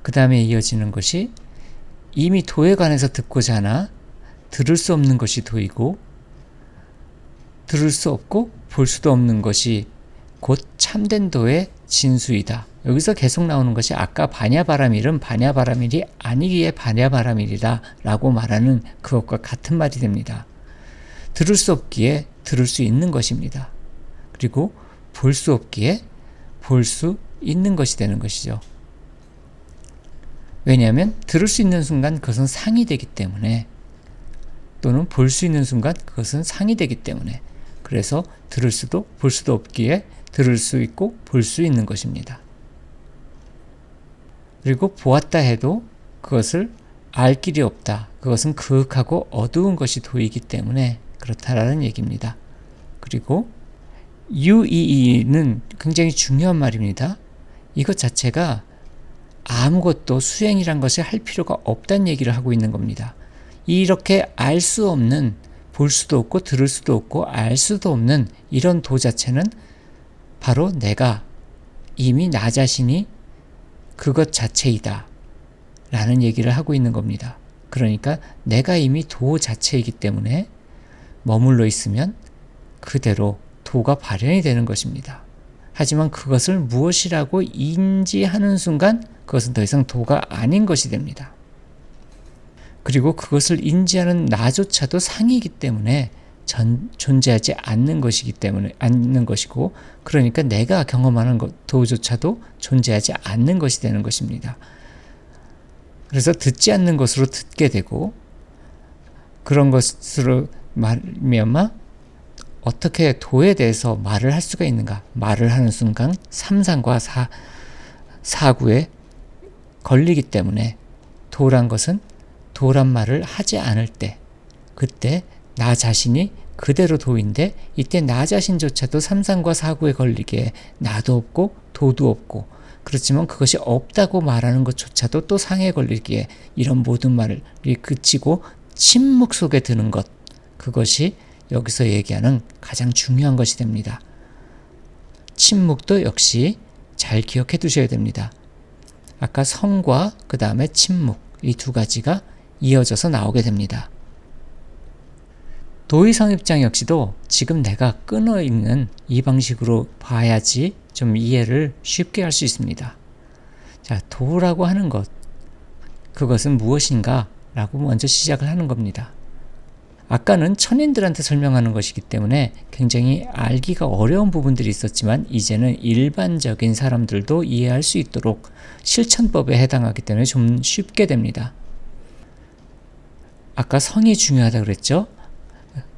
그 다음에 이어지는 것이 이미 도에 관해서 듣고자 하나 들을 수 없는 것이 도이고 들을 수 없고 볼 수도 없는 것이 곧 참된 도의 진수이다. 여기서 계속 나오는 것이 아까 바냐바라밀은 바냐바라밀이 아니기에 바냐바라밀이다 라고 말하는 그것과 같은 말이 됩니다. 들을 수 없기에 들을 수 있는 것입니다. 그리고 볼 수 없기에 볼 수 있는 것이 되는 것이죠. 왜냐하면 들을 수 있는 순간 그것은 상이 되기 때문에, 또는 볼 수 있는 순간 그것은 상이 되기 때문에, 그래서 들을 수도 볼 수도 없기에 들을 수 있고 볼 수 있는 것입니다. 그리고 보았다 해도 그것을 알 길이 없다. 그것은 그윽하고 어두운 것이 도이기 때문에 그렇다라는 얘기입니다. 그리고 유이이는 굉장히 중요한 말입니다. 이것 자체가 아무것도 수행이란 것을 할 필요가 없다는 얘기를 하고 있는 겁니다. 이렇게 알 수 없는, 볼 수도 없고 들을 수도 없고 알 수도 없는 이런 도 자체는 바로 내가 이미 나 자신이 그것 자체이다 라는 얘기를 하고 있는 겁니다. 그러니까 내가 이미 도 자체이기 때문에 머물러 있으면 그대로 도가 발현이 되는 것입니다. 하지만 그것을 무엇이라고 인지하는 순간 그것은 더 이상 도가 아닌 것이 됩니다. 그리고 그것을 인지하는 나조차도 상이기 때문에 존재하지 않는 것이고, 그러니까 내가 경험하는 도조차도 존재하지 않는 것이 되는 것입니다. 그래서 듣지 않는 것으로 듣게 되고, 그런 것으로 말미암아 어떻게 도에 대해서 말을 할 수가 있는가? 말을 하는 순간 삼상과 사구에 걸리기 때문에 도란 것은 도란 말을 하지 않을 때, 그때 나 자신이 그대로 도인데, 이때 나 자신조차도 삼상과 사구에 걸리기에 나도 없고 도도 없고, 그렇지만 그것이 없다고 말하는 것조차도 또 상에 걸리기에 이런 모든 말이 그치고 침묵 속에 드는 것, 그것이 여기서 얘기하는 가장 중요한 것이 됩니다. 침묵도 역시 잘 기억해 두셔야 됩니다. 아까 성과 그 다음에 침묵, 이 두 가지가 이어져서 나오게 됩니다. 도의성 입장 역시도 지금 내가 끊어 있는 이 방식으로 봐야지 좀 이해를 쉽게 할 수 있습니다. 자, 도라고 하는 것, 그것은 무엇인가? 라고 먼저 시작을 하는 겁니다. 아까는 천인들한테 설명하는 것이기 때문에 굉장히 알기가 어려운 부분들이 있었지만, 이제는 일반적인 사람들도 이해할 수 있도록 실천법에 해당하기 때문에 좀 쉽게 됩니다. 아까 성이 중요하다고 그랬죠?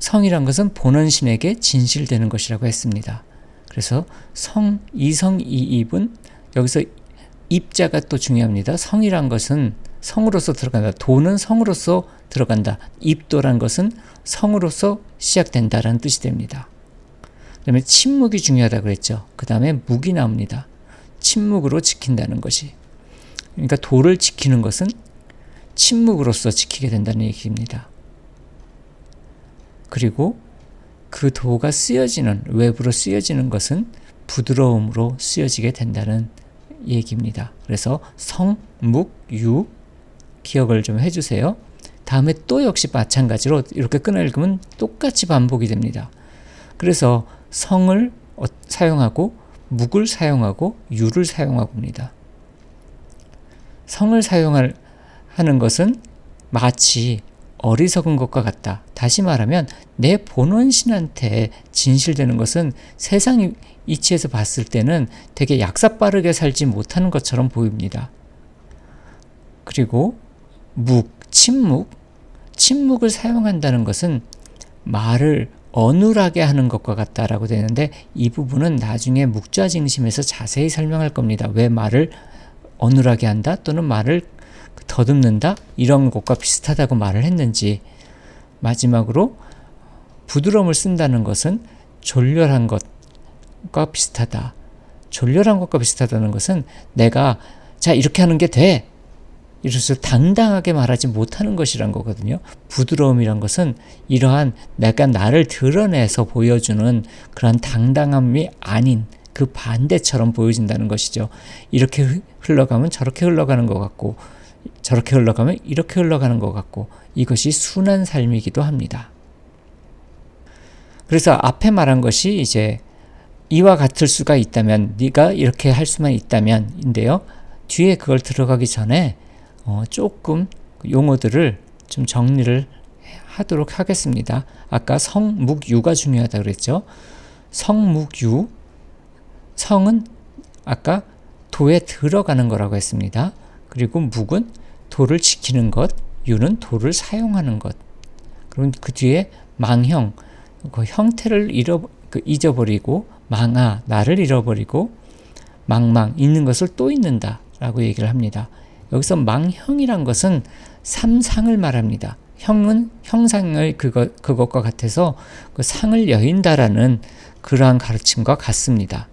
성이란 것은 본원심에게 진실되는 것이라고 했습니다. 그래서 성, 이성, 이입은 여기서 입자가 또 중요합니다. 성이란 것은 성으로서 들어간다. 도는 성으로서 들어간다. 입도란 것은 성으로서 시작된다라는 뜻이 됩니다. 그 다음에 침묵이 중요하다고 그랬죠. 그 다음에 묵이 나옵니다. 침묵으로 지킨다는 것이. 그러니까 도를 지키는 것은 침묵으로서 지키게 된다는 얘기입니다. 그리고 그 도가 쓰여지는, 외부로 쓰여지는 것은 부드러움으로 쓰여지게 된다는 얘기입니다. 그래서 성, 묵, 유 기억을 좀 해주세요. 다음에 또 역시 마찬가지로 이렇게 끊어 읽으면 똑같이 반복이 됩니다. 그래서 성을 사용하고 묵을 사용하고 유를 사용하고 합니다. 성을 하는 것은 마치 어리석은 것과 같다. 다시 말하면 내 본원신한테 진실되는 것은 세상 이치에서 봤을 때는 되게 약사빠르게 살지 못하는 것처럼 보입니다. 그리고 묵, 침묵을 사용한다는 것은 말을 어눌하게 하는 것과 같다라고 되는데, 이 부분은 나중에 묵좌징심에서 자세히 설명할 겁니다. 왜 말을 어눌하게 한다 또는 말을 더듬는다 이런 것과 비슷하다고 말을 했는지. 마지막으로 부드러움을 쓴다는 것은 졸렬한 것과 비슷하다. 졸렬한 것과 비슷하다는 것은 내가 자 이렇게 하는 게 돼 이래서 당당하게 말하지 못하는 것이란 거거든요. 부드러움이란 것은 이러한 내가 나를 드러내서 보여주는 그러한 당당함이 아닌 그 반대처럼 보여진다는 것이죠. 이렇게 흘러가면 저렇게 흘러가는 것 같고, 저렇게 흘러가면 이렇게 흘러가는 것 같고, 이것이 순한 삶이기도 합니다. 그래서 앞에 말한 것이 이제 이와 같을 수가 있다면, 네가 이렇게 할 수만 있다면 인데요. 뒤에 그걸 들어가기 전에 조금 용어들을 좀 정리를 하도록 하겠습니다. 아까 성묵유가 중요하다고 그랬죠. 성묵유, 성은 아까 도에 들어가는 거라고 했습니다. 그리고 묵은 도를 지키는 것, 유는 도를 사용하는 것. 그럼 그 뒤에 망형, 그 형태를 잊어버리고, 망아, 나를 잃어버리고, 망망, 있는 것을 또 잊는다 라고 얘기를 합니다. 여기서 망형이란 것은 삼상을 말합니다. 형은 형상을 그것과 같아서 그 상을 여인다라는 그러한 가르침과 같습니다.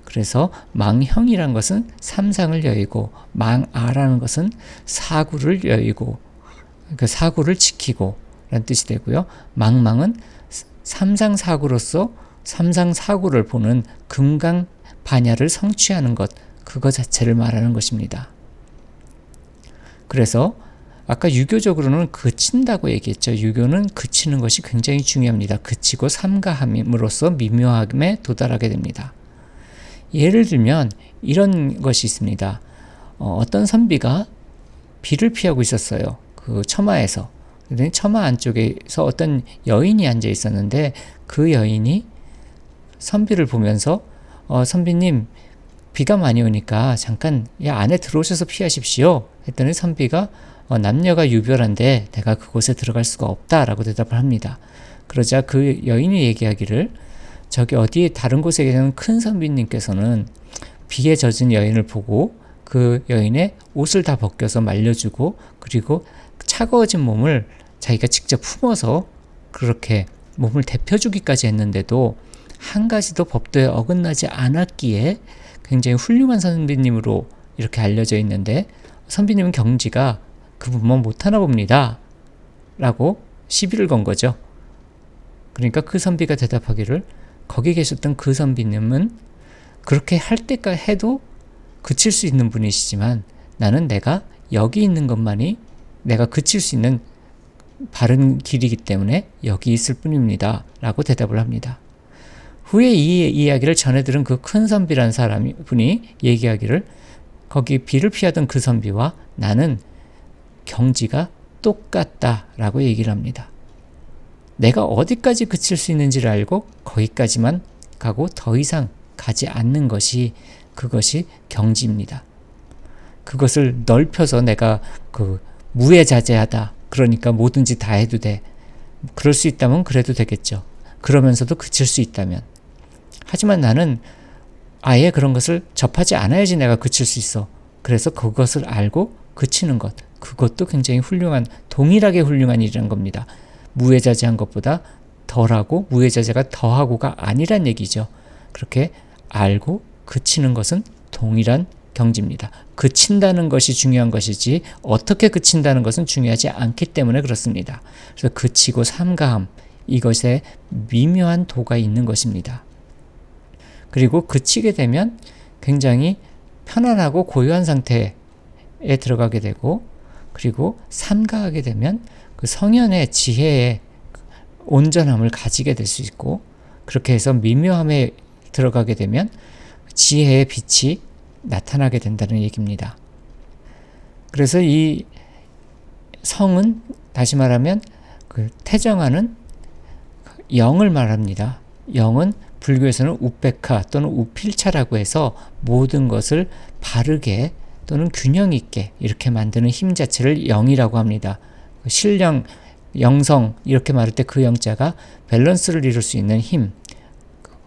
그래서 망형이란 것은 삼상을 여의고, 망아라는 것은 사구를 여의고, 그 사구를 지키고 라는 뜻이 되고요. 망망은 삼상사구로서 삼상사구를 보는 금강반야를 성취하는 것, 그거 자체를 말하는 것입니다. 그래서 아까 유교적으로는 그친다고 얘기했죠. 유교는 그치는 것이 굉장히 중요합니다. 그치고 삼가함으로써 미묘함에 도달하게 됩니다. 예를 들면 이런 것이 있습니다. 어떤 선비가 비를 피하고 있었어요. 그 처마에서. 처마 안쪽에서 어떤 여인이 앉아 있었는데 그 여인이 선비를 보면서 선비님, 비가 많이 오니까 잠깐 안에 들어오셔서 피하십시오 했더니 선비가 남녀가 유별한데 내가 그곳에 들어갈 수가 없다라고 대답을 합니다. 그러자 그 여인이 얘기하기를, 저기 어디에 다른 곳에 계시는 큰 선비님께서는 비에 젖은 여인을 보고 그 여인의 옷을 다 벗겨서 말려주고, 그리고 차가워진 몸을 자기가 직접 품어서 그렇게 몸을 데펴주기까지 했는데도 한 가지도 법도에 어긋나지 않았기에 굉장히 훌륭한 선비님으로 이렇게 알려져 있는데, 선비님은 경지가 그 부분 못하나 봅니다 라고 시비를 건 거죠. 그러니까 그 선비가 대답하기를, 거기 계셨던 그 선비님은 그렇게 할 때까지 해도 그칠 수 있는 분이시지만 나는 내가 여기 있는 것만이 내가 그칠 수 있는 바른 길이기 때문에 여기 있을 뿐입니다 라고 대답을 합니다. 후에 이 이야기를 전해 들은 그 큰 선비라는 분이 얘기하기를, 거기 비를 피하던 그 선비와 나는 경지가 똑같다 라고 얘기를 합니다. 내가 어디까지 그칠 수 있는지를 알고 거기까지만 가고 더 이상 가지 않는 것이, 그것이 경지입니다. 그것을 넓혀서 내가 무해자재하다, 그러니까 뭐든지 다 해도 돼, 그럴 수 있다면 그래도 되겠죠. 그러면서도 그칠 수 있다면. 하지만 나는 아예 그런 것을 접하지 않아야지 내가 그칠 수 있어. 그래서 그것을 알고 그치는 것, 그것도 굉장히 훌륭한, 동일하게 훌륭한 일이란 겁니다. 무해자재한 것보다 덜하고 무해자재가 더하고가 아니란 얘기죠. 그렇게 알고 그치는 것은 동일한 경지입니다. 그친다는 것이 중요한 것이지 어떻게 그친다는 것은 중요하지 않기 때문에 그렇습니다. 그래서 그치고 삼가함, 이것에 미묘한 도가 있는 것입니다. 그리고 그치게 되면 굉장히 편안하고 고요한 상태에 들어가게 되고, 그리고 삼가하게 되면 그 성현의 지혜의 온전함을 가지게 될 수 있고, 그렇게 해서 미묘함에 들어가게 되면 지혜의 빛이 나타나게 된다는 얘기입니다. 그래서 이 성은 다시 말하면 그 태정하는 영을 말합니다. 영은 불교에서는 우페카 또는 우필차라고 해서 모든 것을 바르게 또는 균형 있게 이렇게 만드는 힘 자체를 영이라고 합니다. 신령, 영성 이렇게 말할 때 그 영자가 밸런스를 이룰 수 있는 힘,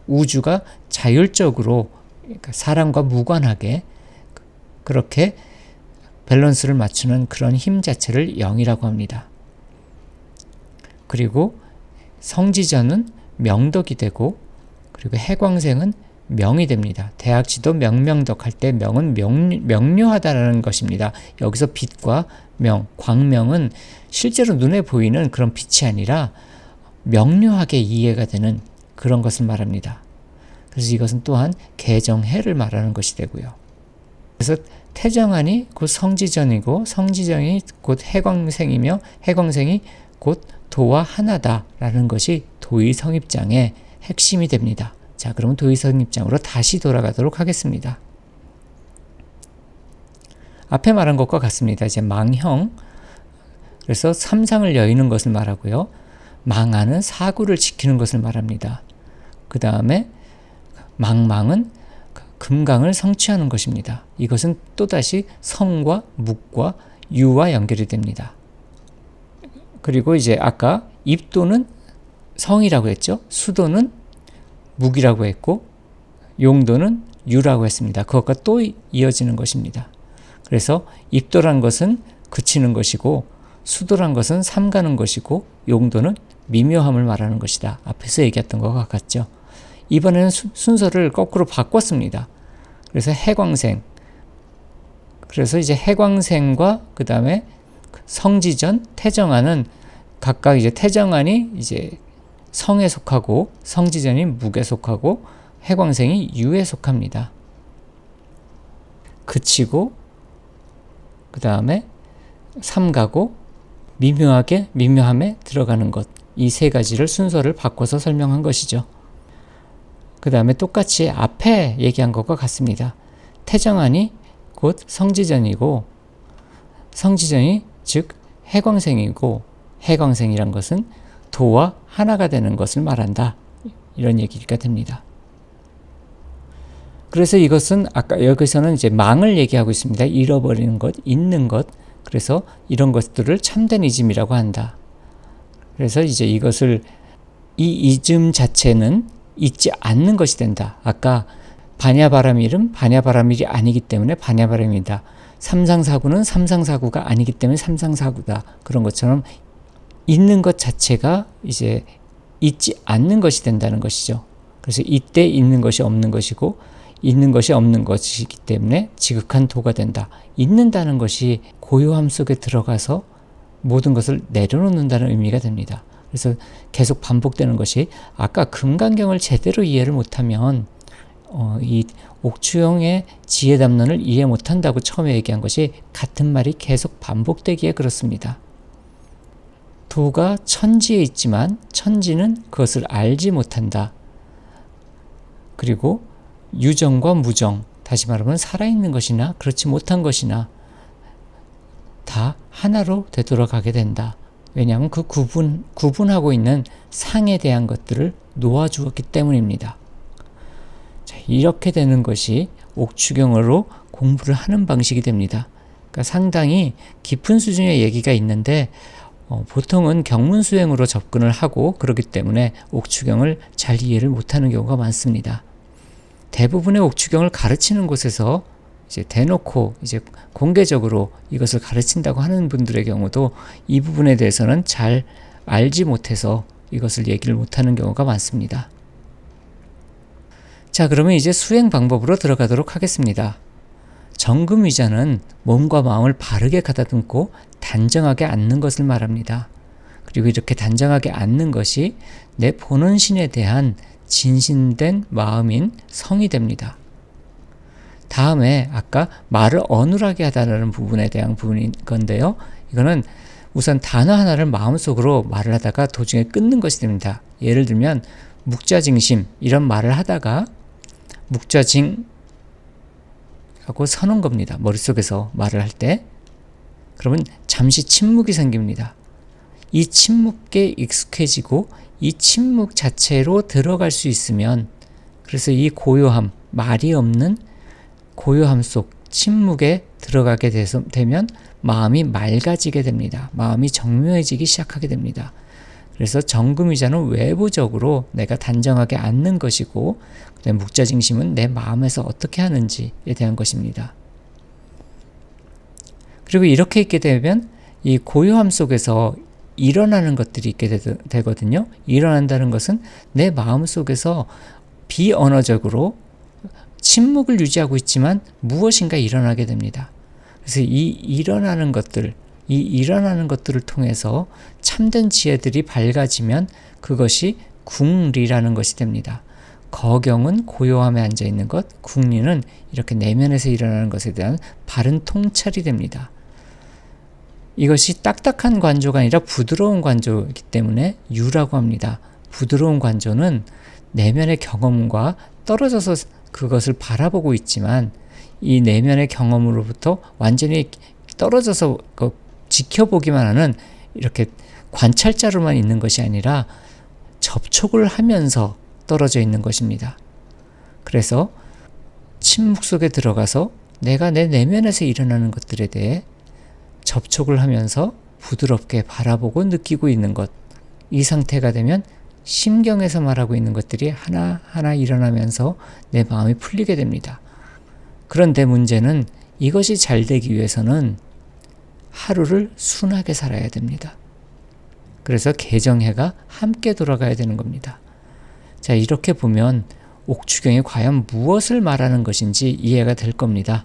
우주가 자율적으로, 그러니까 사람과 무관하게 그렇게 밸런스를 맞추는 그런 힘 자체를 영이라고 합니다. 그리고 성지전은 명덕이 되고, 그리고 해광생은 명이 됩니다. 대학지도 명명덕 할 때 명은 명료하다라는 것입니다. 여기서 빛과 명, 광명은 실제로 눈에 보이는 그런 빛이 아니라 명료하게 이해가 되는 그런 것을 말합니다. 그래서 이것은 또한 개정해를 말하는 것이 되고요. 그래서 태정안이 곧 성지전이고 성지전이 곧 해광생이며 해광생이 곧 도와 하나다라는 것이 도의성입장의 핵심이 됩니다. 자, 그러면 도의성입장으로 다시 돌아가도록 하겠습니다. 앞에 말한 것과 같습니다. 이제 망형, 그래서 삼상을 여의는 것을 말하고요. 망하는 사구를 지키는 것을 말합니다. 그 다음에 망망은 금강을 성취하는 것입니다. 이것은 또다시 성과 묵과 유와 연결이 됩니다. 그리고 이제 아까 입도는 성이라고 했죠. 수도는 묵이라고 했고 용도는 유라고 했습니다. 그것과 또 이어지는 것입니다. 그래서 입도란 것은 그치는 것이고 수도란 것은 삼가는 것이고 용도는 미묘함을 말하는 것이다. 앞에서 얘기했던 것과 같죠. 이번에는 순서를 거꾸로 바꿨습니다. 그래서 해광생, 그래서 이제 해광생과 그 다음에 성지전, 태정안은 각각 이제 태정안이 이제 성에 속하고 성지전이 묵에 속하고 해광생이 유에 속합니다. 그치고 그 다음에 삼가고 미묘함에 들어가는 것, 이 세 가지를 순서를 바꿔서 설명한 것이죠. 그 다음에 똑같이 앞에 얘기한 것과 같습니다. 태정안이 곧 성지전이고 성지전이 즉 해광생이고 해광생이란 것은 도와 하나가 되는 것을 말한다. 이런 얘기가 됩니다. 그래서 이것은 아까 여기서는 이제 망을 얘기하고 있습니다. 잃어버리는 것, 잊는 것. 그래서 이런 것들을 참된 잊음이라고 한다. 그래서 이제 이것을 이 잊음 자체는 잊지 않는 것이 된다. 아까 반야바라밀은 반야바라밀이 아니기 때문에 반야바라밀이다. 삼상사구는 삼상사구가 아니기 때문에 삼상사구다. 그런 것처럼 잊는 것 자체가 이제 잊지 않는 것이 된다는 것이죠. 그래서 이때 잊는 것이 없는 것이고 잊는 것이 없는 것이기 때문에 지극한 도가 된다. 잊는다는 것이 고요함 속에 들어가서 모든 것을 내려놓는다는 의미가 됩니다. 그래서 계속 반복되는 것이 아까 금강경을 제대로 이해를 못하면 이 옥추영의 지혜담론을 이해 못한다고 처음에 얘기한 것이 같은 말이 계속 반복되기에 그렇습니다. 도가 천지에 있지만 천지는 그것을 알지 못한다. 그리고 유정과 무정, 다시 말하면 살아있는 것이나 그렇지 못한 것이나 다 하나로 되돌아가게 된다. 왜냐하면 그 구분하고 있는 상에 대한 것들을 놓아주었기 때문입니다. 자, 이렇게 되는 것이 옥추경으로 공부를 하는 방식이 됩니다. 그러니까 상당히 깊은 수준의 얘기가 있는데 보통은 경문수행으로 접근을 하고 그렇기 때문에 옥추경을 잘 이해를 못하는 경우가 많습니다. 대부분의 옥추경을 가르치는 곳에서 이제 대놓고 이제 공개적으로 이것을 가르친다고 하는 분들의 경우도 이 부분에 대해서는 잘 알지 못해서 이것을 얘기를 못하는 경우가 많습니다. 자, 그러면 이제 수행 방법으로 들어가도록 하겠습니다. 정금위자는 몸과 마음을 바르게 가다듬고 단정하게 앉는 것을 말합니다. 그리고 이렇게 단정하게 앉는 것이 내 보는 신에 대한 진신된 마음인 성이 됩니다. 다음에 아까 말을 어눌하게 하다라는 부분에 대한 부분인 건데요. 이거는 우선 단어 하나를 마음속으로 말을 하다가 도중에 끊는 것이 됩니다. 예를 들면 묵자징심 이런 말을 하다가 묵자징 하고 서는 겁니다. 머릿속에서 말을 할 때. 그러면 잠시 침묵이 생깁니다. 이 침묵에 익숙해지고 이 침묵 자체로 들어갈 수 있으면, 그래서 이 고요함, 말이 없는 고요함 속 침묵에 들어가게 되면 마음이 맑아지게 됩니다. 마음이 정묘해지기 시작하게 됩니다. 그래서 정금위자는 외부적으로 내가 단정하게 앉는 것이고, 그다음에 묵자징심은 내 마음에서 어떻게 하는지에 대한 것입니다. 그리고 이렇게 있게 되면 이 고요함 속에서 일어나는 것들이 있게 되거든요. 일어난다는 것은 내 마음 속에서 비언어적으로 침묵을 유지하고 있지만 무엇인가 일어나게 됩니다. 그래서 이 일어나는 것들을 통해서 참된 지혜들이 밝아지면 그것이 궁리라는 것이 됩니다. 거경은 고요함에 앉아 있는 것, 궁리는 이렇게 내면에서 일어나는 것에 대한 바른 통찰이 됩니다. 이것이 딱딱한 관조가 아니라 부드러운 관조이기 때문에 유라고 합니다. 부드러운 관조는 내면의 경험과 떨어져서 그것을 바라보고 있지만 이 내면의 경험으로부터 완전히 떨어져서 지켜보기만 하는 이렇게 관찰자로만 있는 것이 아니라 접촉을 하면서 떨어져 있는 것입니다. 그래서 침묵 속에 들어가서 내가 내 내면에서 일어나는 것들에 대해 접촉을 하면서 부드럽게 바라보고 느끼고 있는 것, 이 상태가 되면 심경에서 말하고 있는 것들이 하나하나 일어나면서 내 마음이 풀리게 됩니다. 그런데 문제는 이것이 잘 되기 위해서는 하루를 순하게 살아야 됩니다. 그래서 개정해가 함께 돌아가야 되는 겁니다. 자, 이렇게 보면 옥추경이 과연 무엇을 말하는 것인지 이해가 될 겁니다.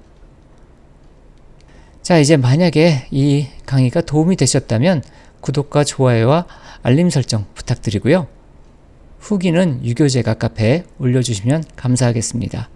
자, 이제 만약에 이 강의가 도움이 되셨다면 구독과 좋아요와 알림 설정 부탁드리고요. 후기는 유교재가 카페에 올려주시면 감사하겠습니다.